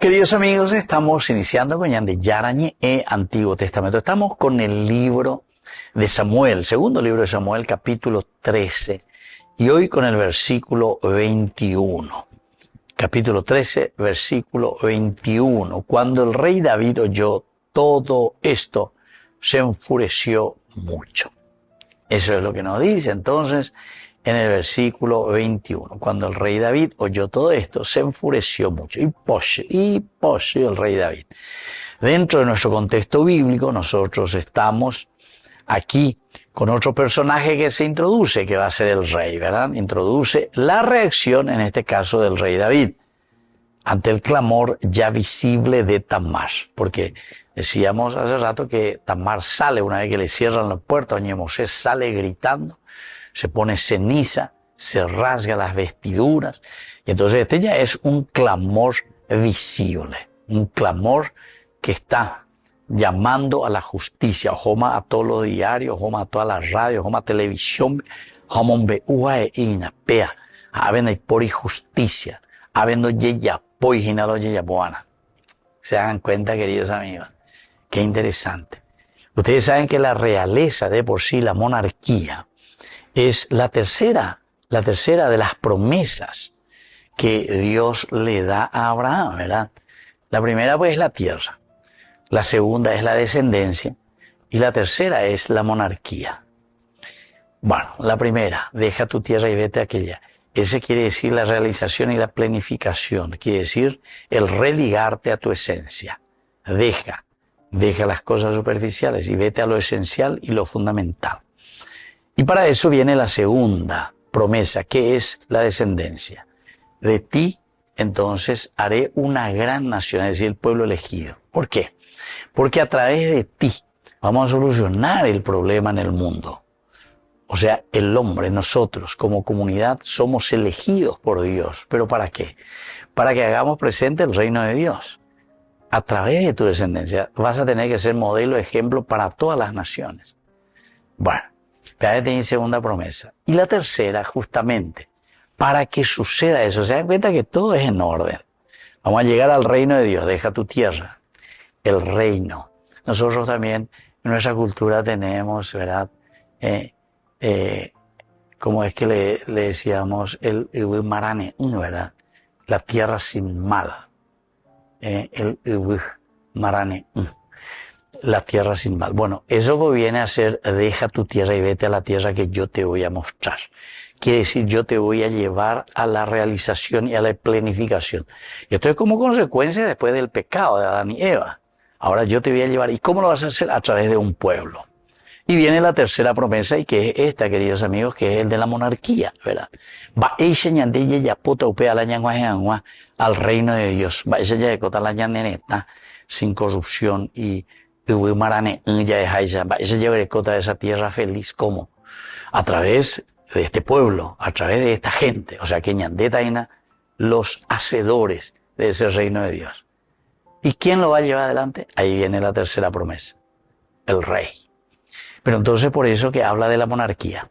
Queridos amigos, estamos iniciando con Yande Yarañe Antiguo Testamento. Estamos con el libro de Samuel, segundo libro de Samuel, capítulo 13, y hoy con el versículo 21. Capítulo 13, versículo 21. Cuando el rey David oyó todo esto, se enfureció mucho. Eso es lo que nos dice entonces en el versículo 21. Cuando el rey David oyó todo esto, se enfureció mucho. Y posee el rey David. Dentro de nuestro contexto bíblico, nosotros estamos aquí con otro personaje que se introduce, que va a ser el rey, ¿verdad? Introduce la reacción, en este caso, del rey David, ante el clamor ya visible de Tamar. Porque decíamos hace rato que Tamar sale, una vez que le cierran la puerta, doña Mosés sale gritando, se pone ceniza, se rasga las vestiduras. Y entonces este ya es un clamor visible, un clamor que está llamando a la justicia. Ojoma a todos los diarios, ojoma a todas las radios, ojoma a televisión, ojoma uae inapea, habiendo por injusticia, habiendo yeya poi ginado yeya boana. Se dan cuenta, queridos amigos, qué interesante. Ustedes saben que la realeza de por sí, la monarquía, es la tercera de las promesas que Dios le da a Abraham, ¿verdad? La primera pues es la tierra, la segunda es la descendencia y la tercera es la monarquía. Bueno, la primera, deja tu tierra y vete a aquella. Ese quiere decir la realización y la planificación, quiere decir el religarte a tu esencia. Deja las cosas superficiales y vete a lo esencial y lo fundamental. Y para eso viene la segunda promesa, que es la descendencia. De ti, entonces, haré una gran nación, es decir, el pueblo elegido. ¿Por qué? Porque a través de ti vamos a solucionar el problema en el mundo. O sea, el hombre, nosotros, como comunidad, somos elegidos por Dios. ¿Pero para qué? Para que hagamos presente el reino de Dios. A través de tu descendencia vas a tener que ser modelo, ejemplo para todas las naciones. Bueno. Tiene segunda promesa. Y la tercera, justamente, para que suceda eso, se dan cuenta que todo es en orden. Vamos a llegar al reino de Dios, deja tu tierra. El reino. Nosotros también, en nuestra cultura tenemos, ¿verdad? Como es que le decíamos el marane, ¿verdad? La tierra sin mal. El marane. La tierra sin mal. Bueno, eso viene a ser, deja tu tierra y vete a la tierra que yo te voy a mostrar. Quiere decir, yo te voy a llevar a la realización y a la planificación. Y esto es como consecuencia después del pecado de Adán y Eva. Ahora yo te voy a llevar. ¿Y cómo lo vas a hacer? A través de un pueblo. Y viene la tercera promesa, y que es esta, queridos amigos, que es el de la monarquía, ¿verdad? Al reino de Dios. Sin corrupción y de esa tierra feliz. ¿Cómo? A través de este pueblo, a través de esta gente. O sea, que ñandetaina, los hacedores de ese reino de Dios. ¿Y quién lo va a llevar adelante? Ahí viene la tercera promesa. El rey. Pero entonces por eso que habla de la monarquía.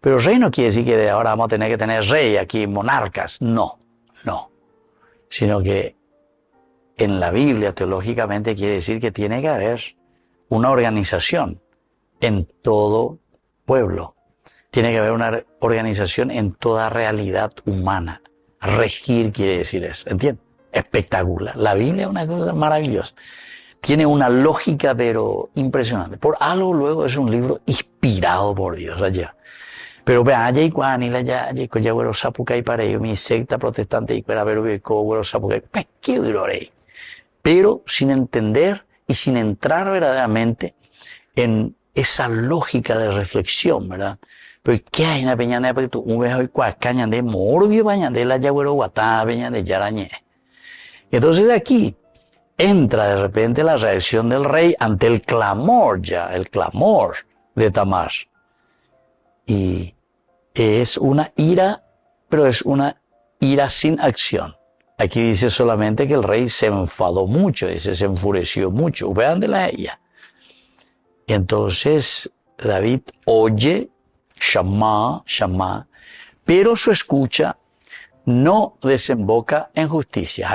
Pero rey no quiere decir que de ahora vamos a tener que tener rey aquí, monarcas. No. Sino que en la Biblia, teológicamente, quiere decir que tiene que haber una organización en todo pueblo. Tiene que haber una organización en toda realidad humana. Regir quiere decir eso, ¿entiendes? Espectacular. La Biblia es una cosa maravillosa. Tiene una lógica, pero impresionante. Por algo luego es un libro inspirado por Dios allá. Pero vean, allá y cuán, y allá, y ya güero sapuca y para ello, mi secta protestante y cuera ver güero sapuca, ¿qué güero? Pero sin entender y sin entrar verdaderamente en esa lógica de reflexión, ¿verdad? Pero ¿qué hay en la peña de porque tú ves hoy cuacaña de morbio baña de la yagüero guatá peña de yarañé? Entonces de aquí entra de repente la reacción del rey ante el clamor de Tamar. Y es una ira, pero es una ira sin acción. Aquí dice solamente que el rey se enfadó mucho, dice, se enfureció mucho. Vean de la ella. Y entonces David oye, Shammá, pero su escucha no desemboca en justicia.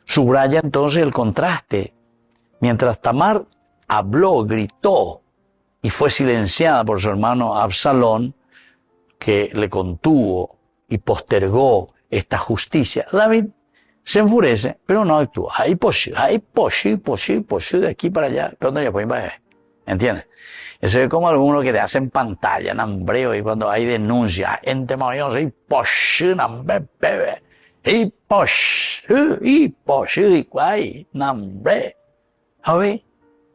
Subraya entonces el contraste. Mientras Tamar habló, gritó y fue silenciada por su hermano Absalón, que le contuvo y postergó esta justicia, David se enfurece, pero no actúa. Hay poshi, de aquí para allá. Pero no ya pueden ver. ¿Entiendes? Eso es como algunos que te hacen pantalla en hambreo y cuando hay denuncia, gente mayor, y poshi, nambre, bebé. Y poshi, guay, nambre. A ver,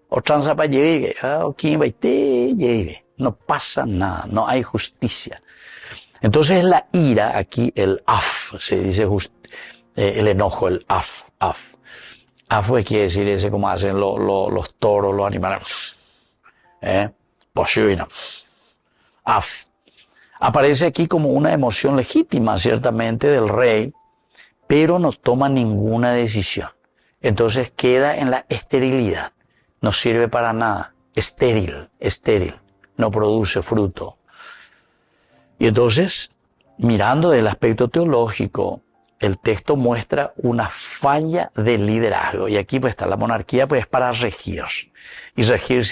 o tranza para llegar, o quien va a llegar. No pasa nada, no hay justicia. Entonces la ira, aquí el af, se dice el enojo, el af. Af quiere decir ese como hacen los toros, los animales. Poshivina. Af. Aparece aquí como una emoción legítima, ciertamente, del rey, pero no toma ninguna decisión. Entonces queda en la esterilidad. No sirve para nada. Estéril. No produce fruto. Y entonces, mirando del aspecto teológico, el texto muestra una falla de liderazgo. Y aquí pues está la monarquía, pues es para regir. Y regir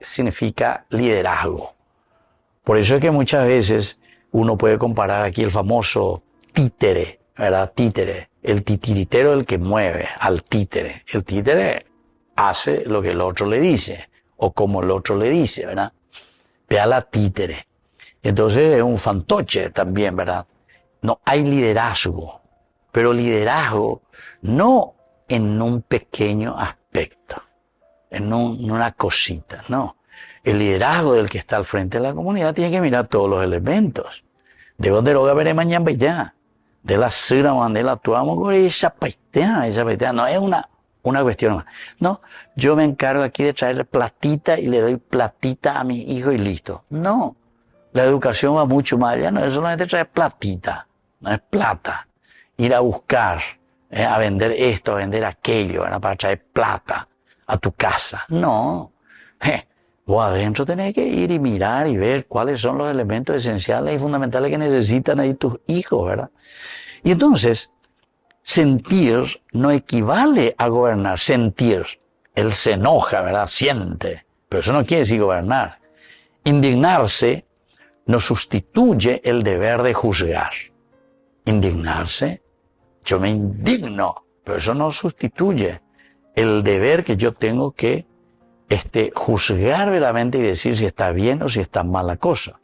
significa liderazgo. Por eso es que muchas veces uno puede comparar aquí el famoso títere, ¿verdad? Títere. El titiritero es el que mueve al títere. El títere hace lo que el otro le dice, o como el otro le dice, ¿verdad? Vea la títere. Entonces es un fantoche también, ¿verdad? No hay liderazgo, pero liderazgo no en un pequeño aspecto, en una cosita, no. El liderazgo del que está al frente de la comunidad tiene que mirar todos los elementos. De dónde lo voy a ver mañana ya. De la sira, de la actuamos con esa paitea, no es una cuestión más. No, yo me encargo aquí de traer platita y le doy platita a mi hijo y listo. No. La educación va mucho más allá, no es solamente traer platita, no es plata. Ir a buscar, a vender esto, a vender aquello, ¿verdad? Para traer plata a tu casa. No. Vos adentro tenés que ir y mirar y ver cuáles son los elementos esenciales y fundamentales que necesitan ahí tus hijos, ¿verdad? Y entonces, sentir no equivale a gobernar. Sentir. Él se enoja, ¿verdad? Siente. Pero eso no quiere decir gobernar. Indignarse no sustituye el deber de juzgar. Indignarse, yo me indigno, pero eso no sustituye el deber que yo tengo que juzgar verdaderamente y decir si está bien o si está mal la cosa.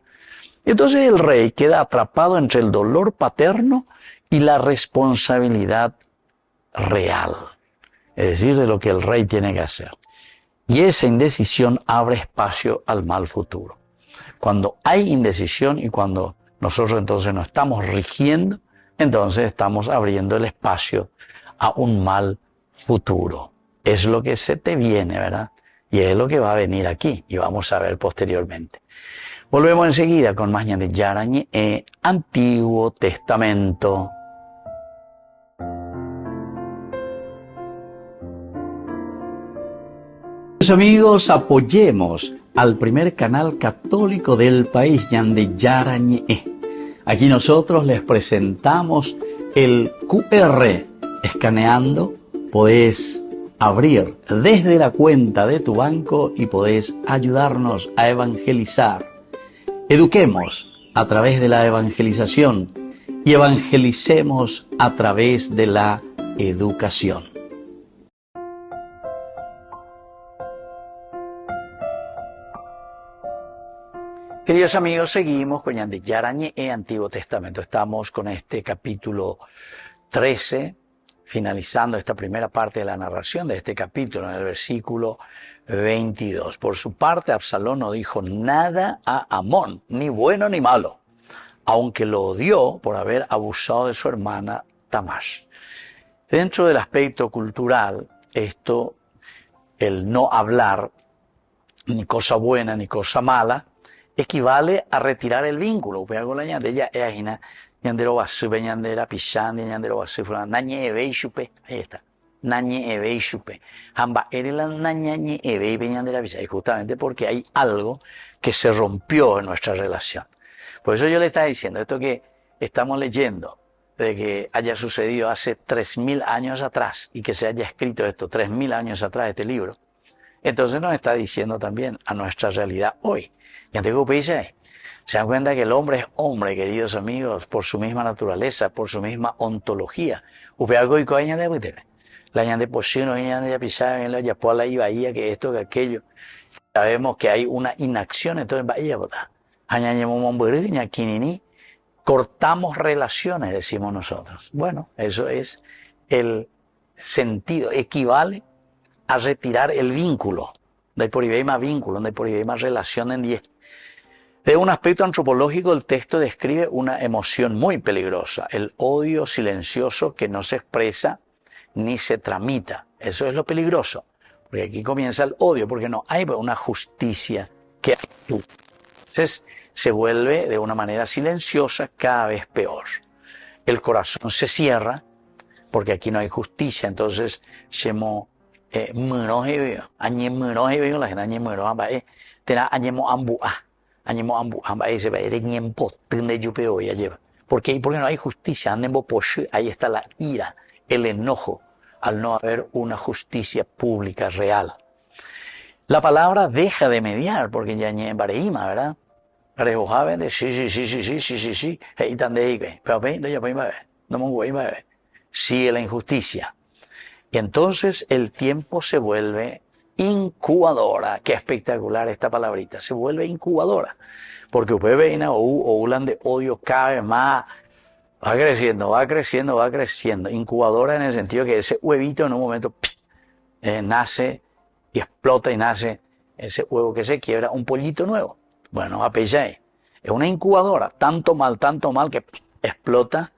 Entonces el rey queda atrapado entre el dolor paterno y la responsabilidad real, es decir, de lo que el rey tiene que hacer. Y esa indecisión abre espacio al mal futuro. Cuando hay indecisión y cuando nosotros entonces nos estamos rigiendo, entonces estamos abriendo el espacio a un mal futuro. Es lo que se te viene, ¿verdad? Y es lo que va a venir aquí y vamos a ver posteriormente. Volvemos enseguida con más de Yarañe Antiguo Testamento. Amigos, apoyemos al primer canal católico del país, Yande Yarañe. Aquí nosotros les presentamos el QR. Escaneando, podés abrir desde la cuenta de tu banco y podés ayudarnos a evangelizar. Eduquemos a través de la evangelización y evangelicemos a través de la educación. Queridos amigos, seguimos con Yande Yarañe Antiguo Testamento. Estamos con este capítulo 13, finalizando esta primera parte de la narración de este capítulo en el versículo 22. Por su parte, Absalón no dijo nada a Amnón, ni bueno ni malo, aunque lo odió por haber abusado de su hermana Tamar. Dentro del aspecto cultural, el no hablar ni cosa buena ni cosa mala, equivale a retirar el vínculo. Ahí está. Y justamente porque hay algo que se rompió en nuestra relación. Por eso yo le estaba diciendo, esto que estamos leyendo, de que haya sucedido hace 3000 años atrás y que se haya escrito esto 3000 años atrás, este libro, entonces nos está diciendo también a nuestra realidad hoy. Y antes que se dan cuenta que el hombre es hombre, queridos amigos, por su misma naturaleza, por su misma ontología. Algo y la ñande pochino, la ñande ya pisaba en la yapola y bahía, que esto, que aquello. Sabemos que hay una inacción, entonces bahía, cortamos relaciones, decimos nosotros. Bueno, eso es el sentido, equivale a retirar el vínculo. De por ahí más vínculo, de por ahí más relación en 10. De un aspecto antropológico, el texto describe una emoción muy peligrosa, el odio silencioso que no se expresa ni se tramita. Eso es lo peligroso, porque aquí comienza el odio, porque no hay una justicia que actúe. Entonces se vuelve de una manera silenciosa cada vez peor. El corazón se cierra, porque aquí no hay justicia, entonces la gente ¿por qué? Porque no hay justicia. Ahí está la ira, el enojo, al no haber una justicia pública real. La palabra deja de mediar, porque ya ni en Bareima, ¿verdad? Sí. Sigue la injusticia. Y entonces el tiempo se vuelve incubadora. Qué espectacular esta palabrita. Se vuelve incubadora. Porque usted ve o ulan de odio cada vez más. Va creciendo. Incubadora en el sentido que ese huevito en un momento nace y explota y nace ese huevo que se quiebra, un pollito nuevo. Bueno, es una incubadora. Tanto mal que explota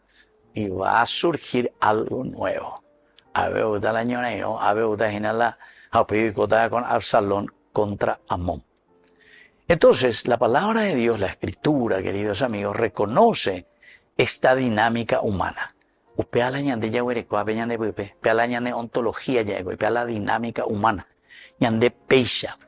y va a surgir algo nuevo. Con Absalón contra Amón. Entonces, la palabra de Dios, la Escritura, queridos amigos, reconoce esta dinámica humana. La ontología la dinámica humana. Ñande peisha,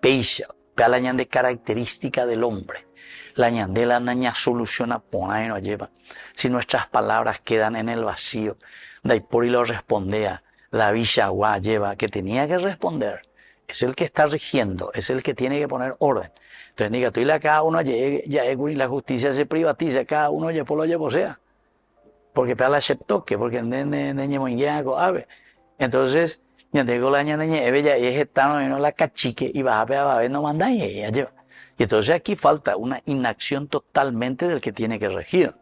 la ñande característica del hombre. La ñande la naña soluciona pona y no lleva. Si nuestras palabras quedan en el vacío, Daipori lo respondea, David Shagua lleva, que tenía que responder. Es el que está rigiendo, es el que tiene que poner orden. Entonces diga, tú y cada uno y la justicia se privatiza, cada uno ya por lo ya posea. Porque para la toque, porque entonces, ya tengo la ña ella es etano y no la cachique y va a ver no manda y ella lleva. Y entonces aquí falta una inacción totalmente del que tiene que regir.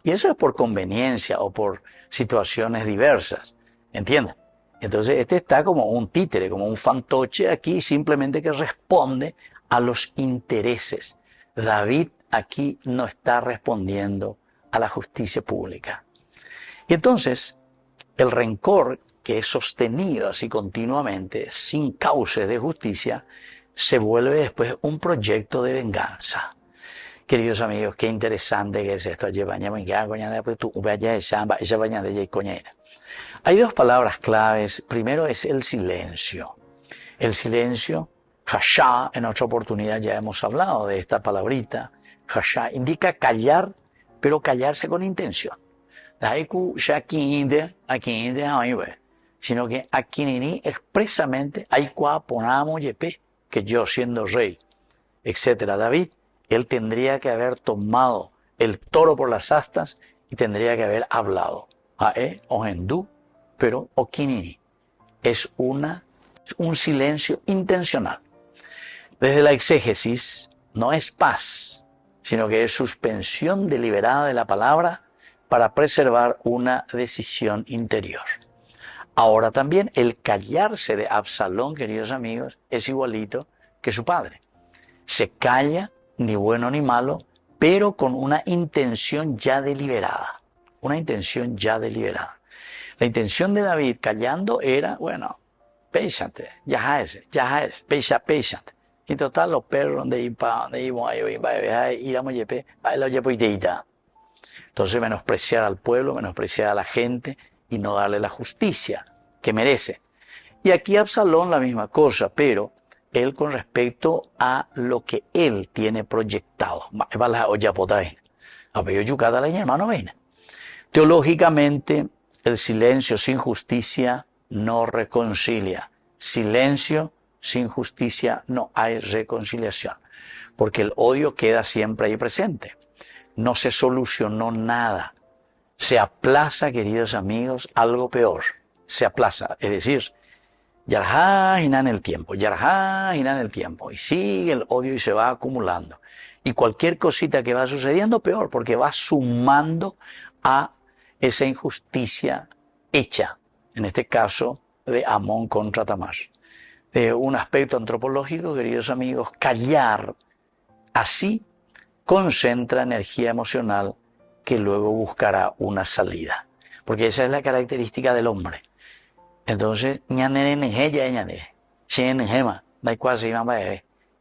Y eso es por conveniencia o por situaciones diversas, ¿entienden? Entonces este está como un títere, como un fantoche aquí simplemente que responde a los intereses. David aquí no está respondiendo a la justicia pública. Y entonces el rencor que es sostenido así continuamente, sin cauce de justicia, se vuelve después un proyecto de venganza. Queridos amigos, qué interesante que es esto. Hay dos palabras claves. Primero es el silencio. El silencio, hasha, en otra oportunidad ya hemos hablado de esta palabrita. Hasha indica callar, pero callarse con intención. Sino que aquí expresamente hay ponamos que yo siendo rey, etcétera. David, él tendría que haber tomado el toro por las astas y tendría que haber hablado. O hindú, pero okinini. Es un silencio intencional. Desde la exégesis no es paz, sino que es suspensión deliberada de la palabra para preservar una decisión interior. Ahora también el callarse de Absalón, queridos amigos, es igualito que su padre. Se calla, ni bueno ni malo, pero con una intención ya deliberada. Una intención ya deliberada. La intención de David callando era, bueno, péchate, ya es, péchate. Y total, los perros donde íbamos, entonces menospreciar al pueblo, menospreciar a la gente y no darle la justicia que merece. Y aquí Absalón la misma cosa, pero él con respecto a lo que él tiene proyectado. Apello yucata la hermano veina. Teológicamente, el silencio sin justicia no reconcilia. Silencio sin justicia no hay reconciliación. Porque el odio queda siempre ahí presente. No se solucionó nada. Se aplaza, queridos amigos, algo peor. Se aplaza, es decir, yarajá en el tiempo, yarajá en el tiempo. Y sigue el odio y se va acumulando. Y cualquier cosita que va sucediendo, peor, porque va sumando a esa injusticia hecha, en este caso de Amón contra Tamar. De un aspecto antropológico, queridos amigos, callar así concentra energía emocional que luego buscará una salida. Porque esa es la característica del hombre. Entonces,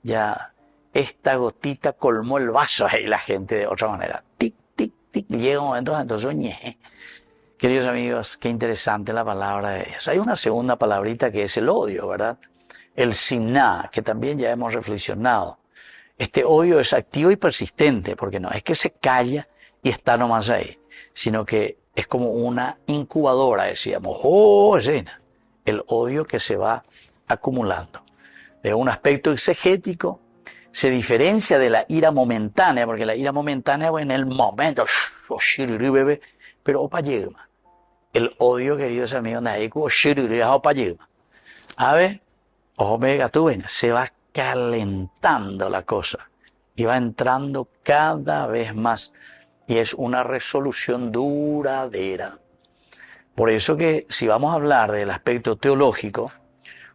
ya esta gotita colmó el vaso ahí la gente de otra manera. Tic, tic, tic, llega un momento, entonces ñe. Queridos amigos, qué interesante la palabra de Dios. Hay una segunda palabrita que es el odio, ¿verdad? El siná, que también ya hemos reflexionado. Este odio es activo y persistente, porque no es que se calla y está nomás ahí, sino que es como una incubadora, decíamos. El odio que se va acumulando. De un aspecto exegético, se diferencia de la ira momentánea, porque la ira momentánea en el momento, pero opa llega. El odio, queridos amigos, a ver, se va calentando la cosa y va entrando cada vez más y es una resolución duradera. Por eso que si vamos a hablar del aspecto teológico,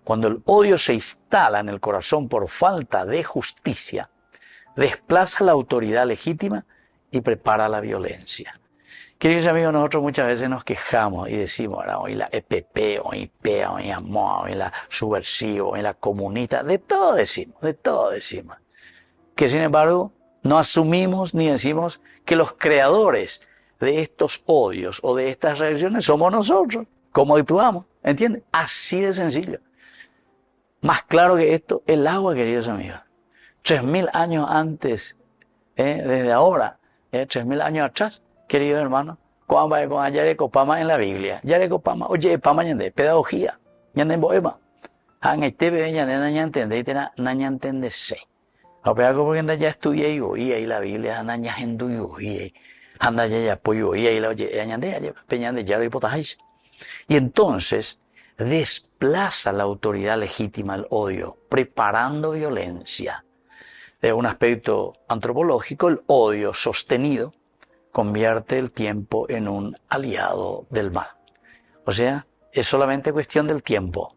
cuando el odio se instala en el corazón por falta de justicia, desplaza la autoridad legítima y prepara la violencia. Queridos amigos, nosotros muchas veces nos quejamos y decimos, hoy la EPP, hoy IPEA, hoy AMOA, hoy la subversivo, hoy la comunista, de todo decimos. Que sin embargo, no asumimos ni decimos que los creadores de estos odios o de estas reacciones somos nosotros. ¿Cómo actuamos? ¿Entiendes? Así de sencillo. Más claro que esto, el agua, queridos amigos. 3000 años antes, desde ahora, 3000 años atrás, queridos hermanos, cuando va con Yarecopama en la Biblia. Yarecopama, oye, pama ñande, pedagogía, ñande en boema. Han este bebé ñande naña entende, y tena naña entende se. A pegar como que ya estudié y la Biblia naña enduyo y anda ya apoyo y la oye, ñande ya peñande ya lo hipotajáis. Y entonces desplaza la autoridad legítima al odio, preparando violencia. De un aspecto antropológico, el odio sostenido convierte el tiempo en un aliado del mal. O sea, es solamente cuestión del tiempo.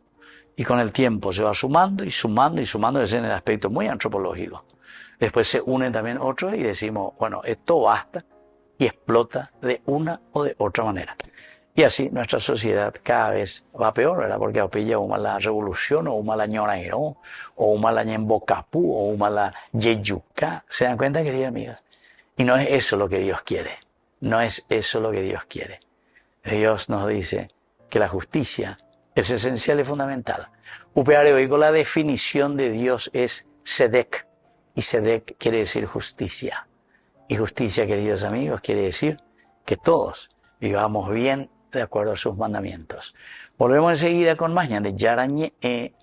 Y con el tiempo se va sumando y sumando y sumando, es en el aspecto muy antropológico. Después se unen también otros y decimos, bueno, esto basta y explota de una o de otra manera. Y así nuestra sociedad cada vez va peor, ¿verdad? Porque pilla una la revolución, o una la ñoraero, o una la ñembocapú, o una la yeyuca. ¿Se dan cuenta, queridas amigas? Y no es eso lo que Dios quiere. No es eso lo que Dios quiere. Dios nos dice que la justicia es esencial y fundamental. Upeare hoy con la definición de Dios es Sedek. Y Sedek quiere decir justicia. Y justicia, queridos amigos, quiere decir que todos vivamos bien de acuerdo a sus mandamientos. Volvemos enseguida con más de Yarañe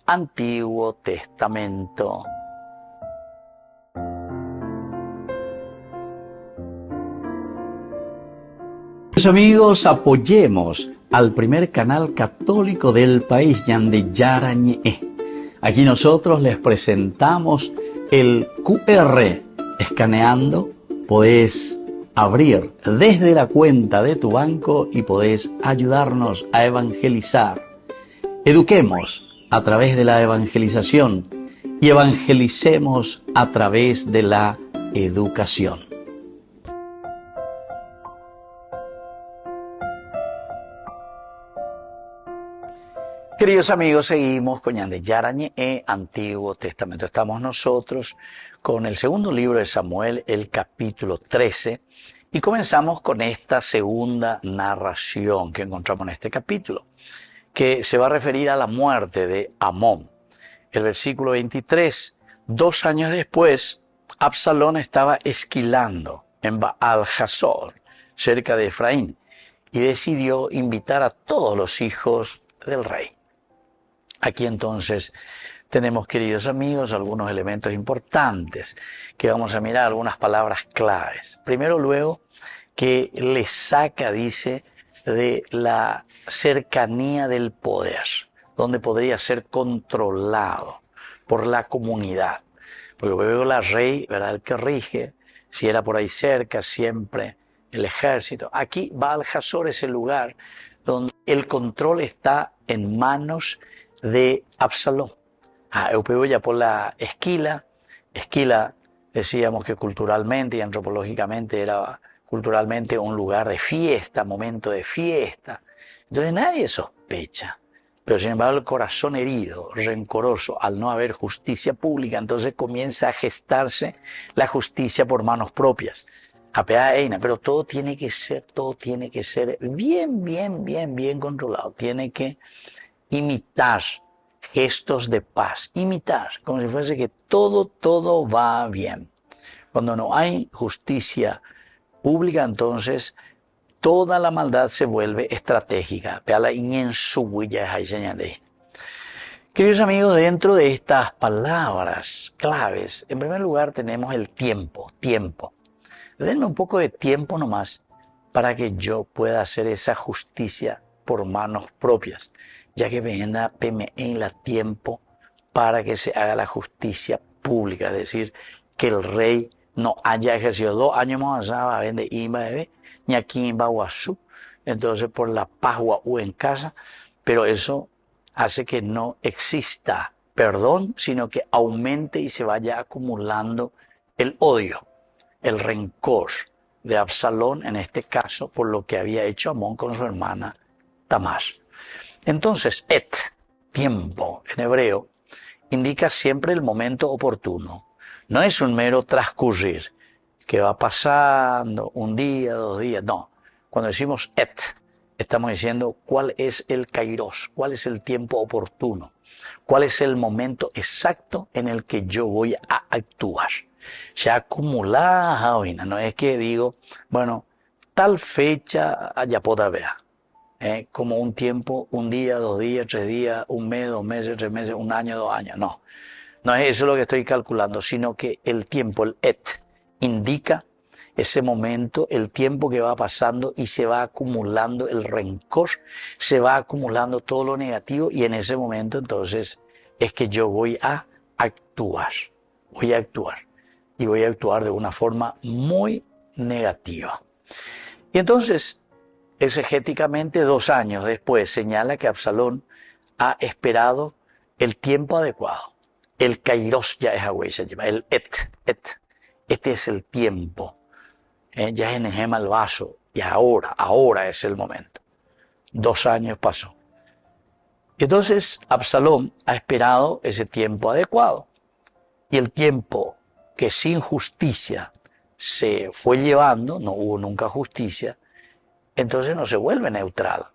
Antiguo Testamento. Amigos, apoyemos al primer canal católico del país, Yande Yarañe. Aquí nosotros les presentamos el QR. Escaneando, podés abrir desde la cuenta de tu banco y podés ayudarnos a evangelizar. Eduquemos a través de la evangelización y evangelicemos a través de la educación. Queridos amigos, seguimos con Yande Yarañe Antiguo Testamento. Estamos nosotros con el segundo libro de Samuel, el capítulo 13, y comenzamos con esta segunda narración que encontramos en este capítulo, que se va a referir a la muerte de Amón. El versículo 23, 2 años después, Absalón estaba esquilando en Baal Hazor, cerca de Efraín, y decidió invitar a todos los hijos del rey. Aquí entonces tenemos, queridos amigos, algunos elementos importantes que vamos a mirar, algunas palabras claves. Primero, luego, que le saca, dice, de la cercanía del poder, donde podría ser controlado por la comunidad. Porque luego la rey, ¿verdad?, el que rige, si era por ahí cerca, siempre el ejército. Aquí Baal Hazor es el lugar donde el control está en manos de Absalón. Eu ya por la Esquila. Esquila, decíamos que culturalmente y antropológicamente era culturalmente un lugar de fiesta, momento de fiesta. Entonces nadie sospecha. Pero sin embargo el corazón herido, rencoroso, al no haber justicia pública, entonces comienza a gestarse la justicia por manos propias. Pero todo tiene que ser bien controlado. Tiene que imitar gestos de paz, imitar, como si fuese que todo va bien. Cuando no hay justicia pública, entonces toda la maldad se vuelve estratégica. Queridos amigos, dentro de estas palabras claves, en primer lugar tenemos el tiempo. Denme un poco de tiempo nomás para que yo pueda hacer esa justicia por manos propias, ya que venga en la tiempo para que se haga la justicia pública, es decir, que el rey no haya ejercido 2 años más allá, vende ni aquí en Baguazú, entonces por la paz en casa, pero eso hace que no exista perdón, sino que aumente y se vaya acumulando el odio, el rencor de Absalón, en este caso, por lo que había hecho Amón con su hermana Tamar. Entonces, tiempo, en hebreo, indica siempre el momento oportuno. No es un mero transcurrir, que va pasando un día, 2 días, no. Cuando decimos estamos diciendo cuál es el kairos, cuál es el tiempo oportuno, cuál es el momento exacto en el que yo voy a actuar. Ya acumulada, no es que digo, bueno, tal fecha ya pueda ver. Como un tiempo, 1 día, 2 días, 3 días, 1 mes, 2 meses, 3 meses, 1 año, 2 años. No, no es eso lo que estoy calculando, sino que el tiempo, el indica ese momento, el tiempo que va pasando y se va acumulando el rencor, se va acumulando todo lo negativo y en ese momento entonces es que yo voy a actuar y voy a actuar de una forma muy negativa. Y entonces, exegéticamente 2 años después señala que Absalón ha esperado el tiempo adecuado. El kairos ya es el este es el tiempo. Ya es en el vaso y ahora es el momento. 2 años pasó. Entonces Absalón ha esperado ese tiempo adecuado. Y el tiempo que sin justicia se fue llevando, no hubo nunca justicia, entonces no se vuelve neutral.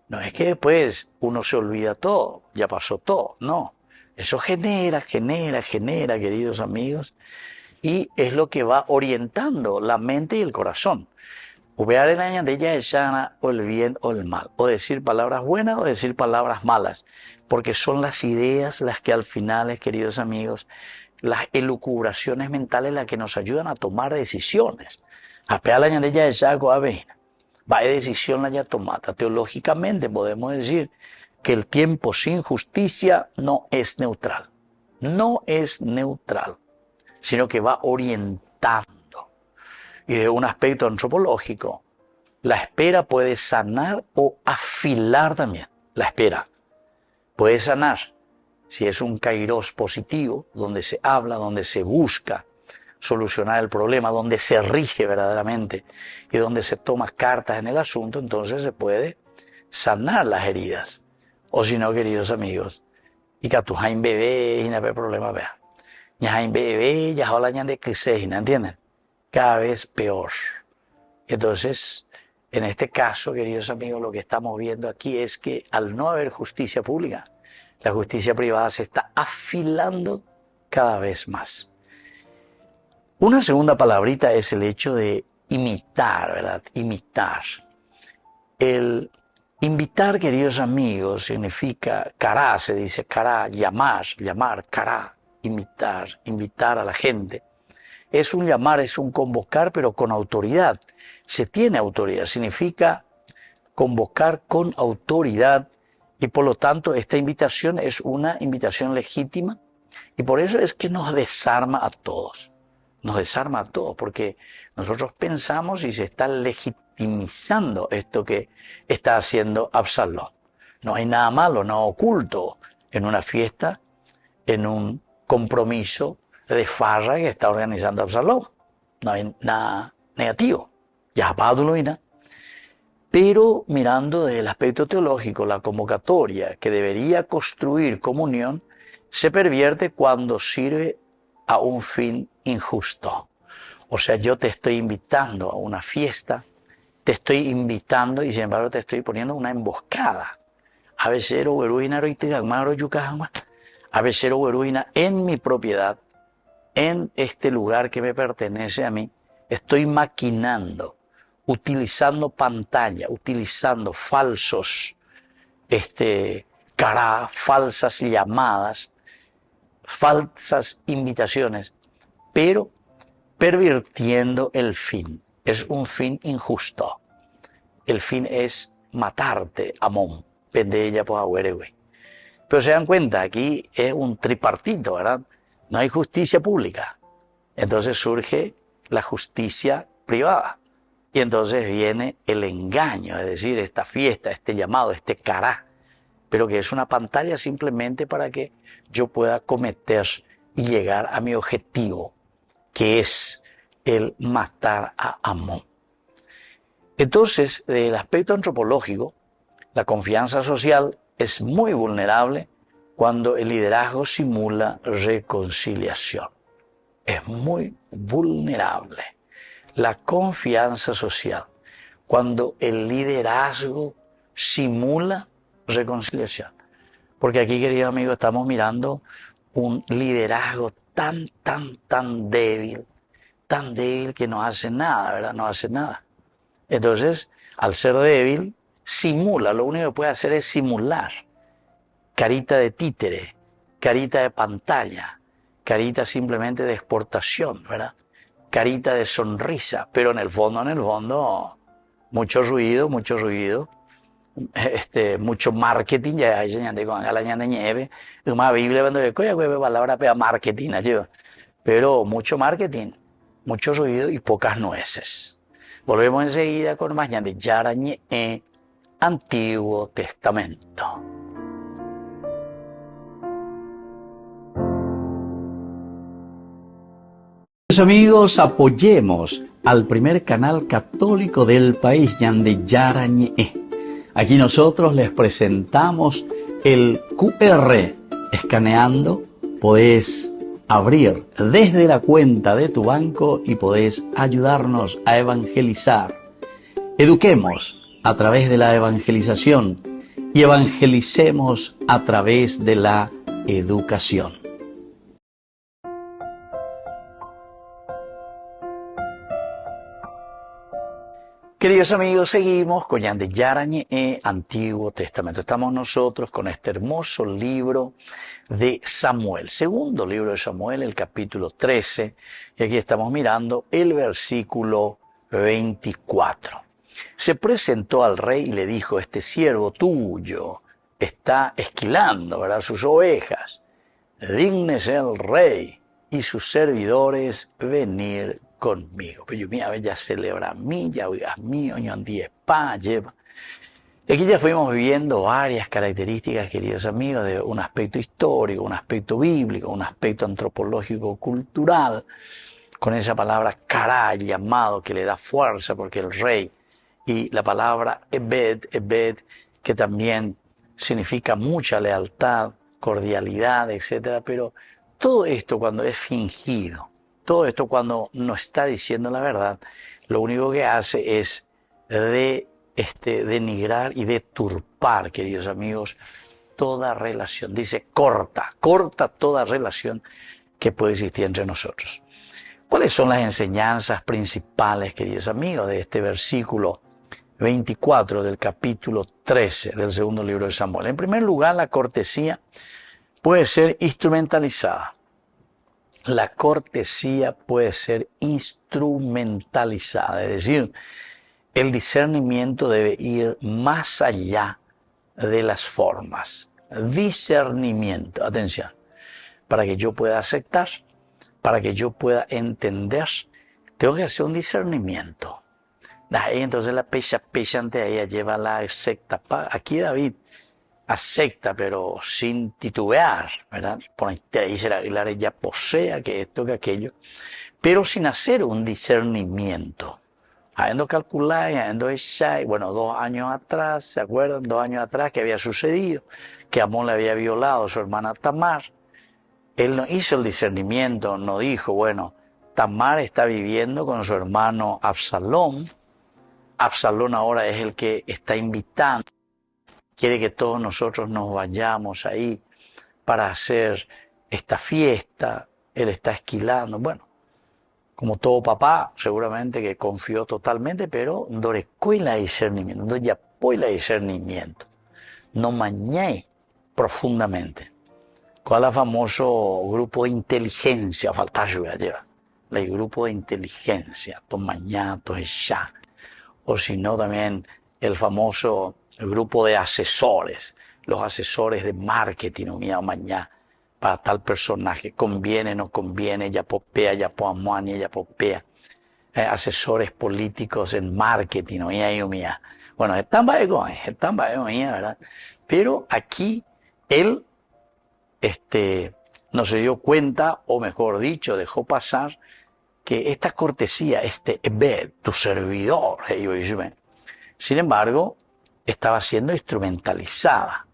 No es que después uno se olvida todo, ya pasó todo, no. Eso genera, queridos amigos, y es lo que va orientando la mente y el corazón. Ubear el año de ella es o el bien o el mal, o decir palabras buenas o decir palabras malas, porque son las ideas las que al final, queridos amigos, las elucubraciones mentales las que nos ayudan a tomar decisiones. Apear la año de ella es va de decisión la ya tomada. Teológicamente podemos decir que el tiempo sin justicia no es neutral. No es neutral, sino que va orientando. Y de un aspecto antropológico, la espera puede sanar o afilar también. La espera puede sanar si es un kairos positivo, donde se habla, donde se busca solucionar el problema, donde se rige verdaderamente y donde se toma cartas en el asunto, entonces se puede sanar las heridas. O si no, queridos amigos, y que tu jain bebé y no hay problema, vea. Ni jain bebé, ya hablan de crisis, ¿entienden? Cada vez peor. Entonces, en este caso, queridos amigos, lo que estamos viendo aquí es que al no haber justicia pública, la justicia privada se está afilando cada vez más. Una segunda palabrita es el hecho de imitar, ¿verdad? Imitar. El invitar, queridos amigos, significa cará, se dice cará, llamar, cará, invitar a la gente. Es un llamar, es un convocar, pero con autoridad. Se tiene autoridad, significa convocar con autoridad y por lo tanto esta invitación es una invitación legítima y por eso es que nos desarma a todos. Nos desarma a todos porque nosotros pensamos y se está legitimizando esto que está haciendo Absalón. No hay nada malo, nada oculto en una fiesta, en un compromiso de farra que está organizando Absalón. No hay nada negativo. Ya Pablo, pero mirando desde el aspecto teológico, la convocatoria que debería construir comunión se pervierte cuando sirve a un fin injusto. O sea, yo te estoy invitando a una fiesta, te estoy invitando y sin embargo te estoy poniendo una emboscada. A veces en mi propiedad, en este lugar que me pertenece a mí, estoy maquinando, utilizando pantalla, utilizando falsos falsas llamadas, falsas invitaciones, pero pervirtiendo el fin. Es un fin injusto. El fin es matarte, Amón, pendeya por agüeregüe. Pero se dan cuenta, aquí es un tripartito, ¿verdad? No hay justicia pública. Entonces surge la justicia privada. Y entonces viene el engaño, es decir, esta fiesta, este llamado, este cará, pero que es una pantalla simplemente para que yo pueda cometer y llegar a mi objetivo, que es el matar a Amón. Entonces, desde el aspecto antropológico, la confianza social es muy vulnerable cuando el liderazgo simula reconciliación. Es muy vulnerable. La confianza social, cuando el liderazgo simula reconciliación. Porque aquí, queridos amigos, estamos mirando un liderazgo tan débil que no hace nada, ¿verdad? No hace nada. Entonces, al ser débil, simula, lo único que puede hacer es simular. Carita de títere, carita de pantalla, carita simplemente de exportación, ¿verdad? Carita de sonrisa, pero en el fondo, mucho ruido, mucho marketing, ya hay señal con la ñande nieve, una Biblia cuando de coya palabra pea marketing, pero mucho marketing, mucho ruido y pocas nueces. Volvemos enseguida con más ñande Yarañe Antiguo Testamento. Amigos, apoyemos al primer canal católico del país, Ñande Yarañe. Aquí nosotros les presentamos el QR. Escaneando, podés abrir desde la cuenta de tu banco y podés ayudarnos a evangelizar. Eduquemos a través de la evangelización y evangelicemos a través de la educación. Queridos amigos, seguimos con Ñande Yarañe Antiguo Testamento. Estamos nosotros con este hermoso libro de Samuel, segundo libro de Samuel, el capítulo 13, y aquí estamos mirando el versículo 24. Se presentó al rey y le dijo: este siervo tuyo está esquilando, ¿verdad?, sus ovejas. Dígnese el rey y sus servidores venir conmigo. Pero yo mira, ya celebra a mí, ya oigas mío, yo andí pa, lleva. Y aquí ya fuimos viendo varias características, queridos amigos, de un aspecto histórico, un aspecto bíblico, un aspecto antropológico, cultural, con esa palabra cará, llamado, que le da fuerza, porque el rey, y la palabra ebed, que también significa mucha lealtad, cordialidad, etc. Pero todo esto cuando es fingido, todo esto cuando no está diciendo la verdad, lo único que hace es denigrar y deturpar, queridos amigos, toda relación. Dice corta toda relación que puede existir entre nosotros. ¿Cuáles son las enseñanzas principales, queridos amigos, de este versículo 24 del capítulo 13 del segundo libro de Samuel? En primer lugar, la cortesía puede ser instrumentalizada. La cortesía puede ser instrumentalizada, es decir, el discernimiento debe ir más allá de las formas. Discernimiento, atención, para que yo pueda aceptar, para que yo pueda entender, tengo que hacer un discernimiento. Ahí entonces la pecha ante ella lleva la secta. Aquí David acepta, pero sin titubear, ¿verdad? Dice la ya posea que esto, que aquello, pero sin hacer un discernimiento. Habiendo calculado, habiendo hecho, bueno, 2 años atrás, ¿se acuerdan? 2 años atrás que había sucedido, que Amón le había violado a su hermana Tamar. Él no hizo el discernimiento, no dijo, bueno, Tamar está viviendo con su hermano Absalón. Absalón ahora es el que está invitando. Quiere que todos nosotros nos vayamos ahí para hacer esta fiesta. Él está esquilando. Bueno, como todo papá, seguramente que confió totalmente, pero no recuela discernimiento, no ya apoya discernimiento. No mañé profundamente. ¿Cuál es el famoso grupo de inteligencia? Falta ayuda, lleva. El grupo de inteligencia, tomañá, ya. O si no, también el famoso grupo de asesores, los asesores de marketing, o mañana, para tal personaje, conviene, no conviene, ya popea, ya poamuani, ya popea. Asesores políticos en marketing, mía. Bueno, están mía, ¿verdad? Pero aquí él no se dio cuenta, o mejor dicho, dejó pasar que esta cortesía, tu servidor, sin embargo, estaba siendo instrumentalizada.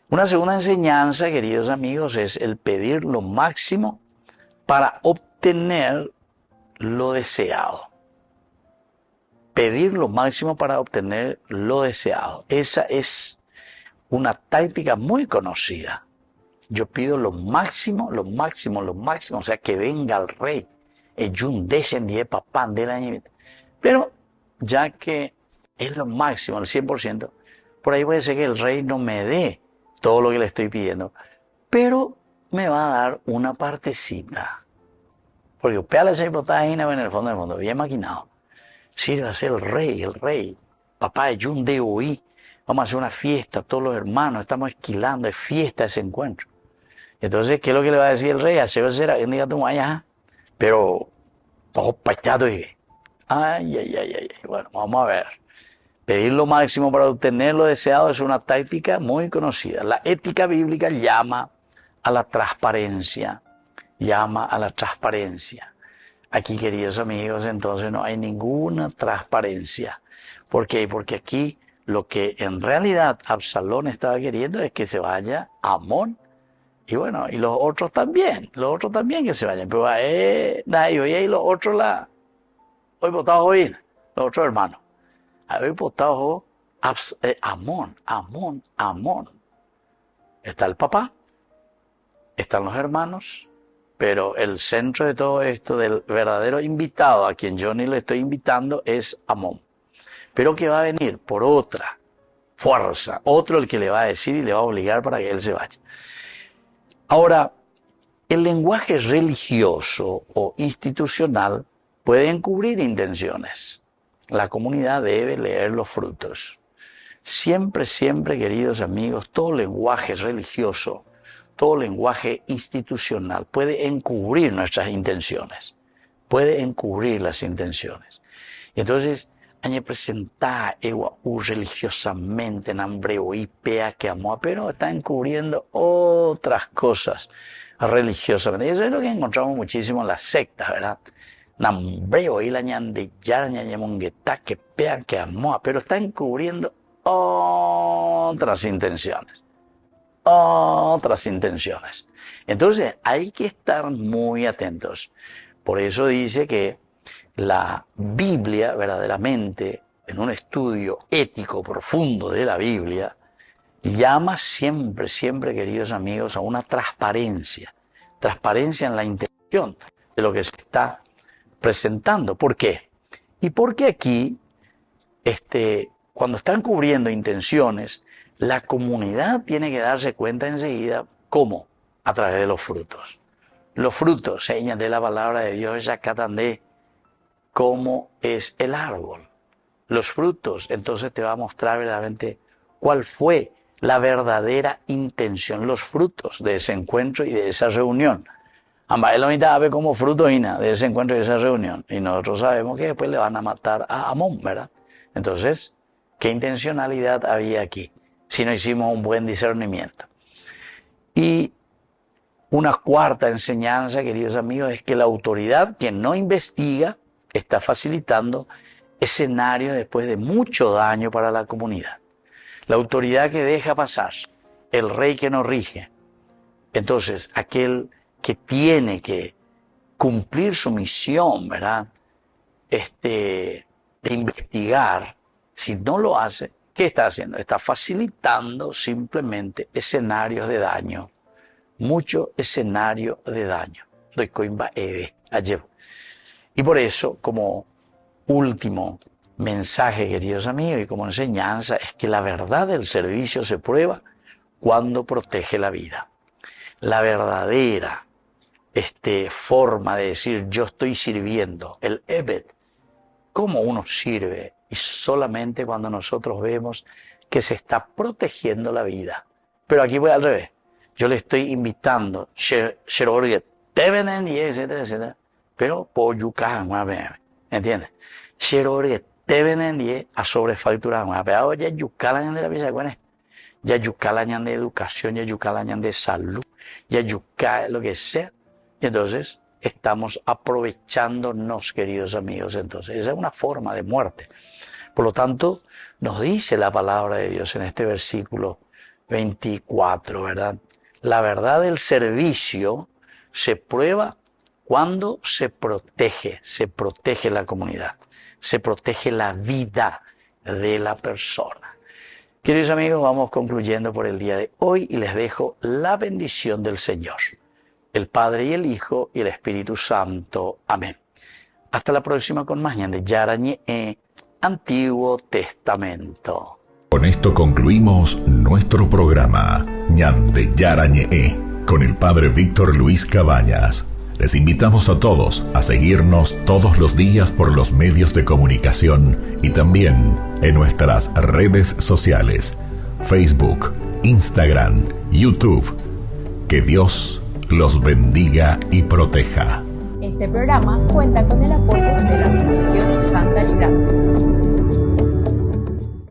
Una segunda enseñanza, queridos amigos, es el pedir lo máximo para obtener lo deseado. Pedir lo máximo para obtener lo deseado. Esa es una táctica muy conocida. Yo pido lo máximo, o sea, que venga el rey. Pero ya que es lo máximo, el 100%, por ahí puede ser que el rey no me dé todo lo que le estoy pidiendo, pero me va a dar una partecita. Porque peala esa hipotágina en el fondo, bien maquinado. Sirve a ser el rey. Papá de Jun de Uí. Vamos a hacer una fiesta, todos los hermanos, estamos esquilando, es fiesta ese encuentro. Entonces, ¿qué es lo que le va a decir el rey? Pero, todo pachado y bueno, vamos a ver. Pedir lo máximo para obtener lo deseado es una táctica muy conocida. La ética bíblica llama a la transparencia. Aquí, queridos amigos, entonces no hay ninguna transparencia. ¿Por qué? Porque aquí lo que en realidad Absalón estaba queriendo es que se vaya Amón. Y bueno, y los otros también que se vayan. Pero y los otros hoy votados hoy, los otros hermanos. Hoy votados Amón. Está el papá, están los hermanos, pero el centro de todo esto, del verdadero invitado, a quien yo ni le estoy invitando, es Amón. Pero que va a venir por otra fuerza, otro el que le va a decir y le va a obligar para que él se vaya. Ahora, el lenguaje religioso o institucional puede encubrir intenciones. La comunidad debe leer los frutos. Siempre, queridos amigos, todo lenguaje religioso, todo lenguaje institucional puede encubrir nuestras intenciones. Puede encubrir las intenciones. Y entonces, hay presentar religiosamente en hambreo y pea que amó, pero está encubriendo otras cosas religiosamente. Y eso es lo que encontramos muchísimo en las sectas, ¿verdad? Nambreo y la ñande yarña ñamongueta que pea que amó, pero está encubriendo otras intenciones. Entonces hay que estar muy atentos. Por eso dice que la Biblia, verdaderamente, en un estudio ético profundo de la Biblia, llama siempre, queridos amigos, a una transparencia en la intención de lo que se está presentando. ¿Por qué? Y porque aquí, cuando están cubriendo intenciones, la comunidad tiene que darse cuenta enseguida. ¿Cómo? A través de los frutos. Los frutos, señas de la palabra de Dios, ya catan de cómo es el árbol. Los frutos, entonces te va a mostrar verdaderamente cuál fue la verdadera intención, los frutos de ese encuentro y de esa reunión. Ambas es la mitad ve como fruto de ese encuentro y de esa reunión. Y nosotros sabemos que después le van a matar a Amón, ¿verdad? Entonces, ¿qué intencionalidad había aquí? Si no hicimos un buen discernimiento. Y una cuarta enseñanza, queridos amigos, es que la autoridad que no investiga está facilitando escenarios después de mucho daño para la comunidad. La autoridad que deja pasar, el rey que no rige. Entonces, aquel que tiene que cumplir su misión, ¿verdad? De investigar, si no lo hace, ¿qué está haciendo? Está facilitando simplemente escenarios de daño. Mucho escenario de daño. Y por eso, como último mensaje, queridos amigos, y como enseñanza, es que la verdad del servicio se prueba cuando protege la vida. La verdadera forma de decir yo estoy sirviendo, el Ebed, cómo uno sirve, y solamente cuando nosotros vemos que se está protegiendo la vida. Pero aquí voy al revés. Yo le estoy invitando, etcétera, etcétera, pero por yucan, ¿entiendes? A sobrefacturar, pero ya yucalan de la vida, ya yucalan de educación, ya yucalan de salud, ya yucalan lo que sea. Y entonces estamos aprovechándonos, queridos amigos. Entonces, esa es una forma de muerte. Por lo tanto, nos dice la palabra de Dios en este versículo 24, ¿verdad? La verdad del servicio se prueba cuando se protege la comunidad, se protege la vida de la persona. Queridos amigos, vamos concluyendo por el día de hoy y les dejo la bendición del Señor, el Padre y el Hijo y el Espíritu Santo. Amén. Hasta la próxima con más de Yarañe, Antiguo Testamento. Con esto concluimos nuestro programa Ñande Yarañe con el Padre Víctor Luis Cabañas. Les invitamos a todos a seguirnos todos los días por los medios de comunicación y también en nuestras redes sociales, Facebook, Instagram, YouTube. Que Dios los bendiga y proteja. Este programa cuenta con el apoyo de la Fundación Santa Librada.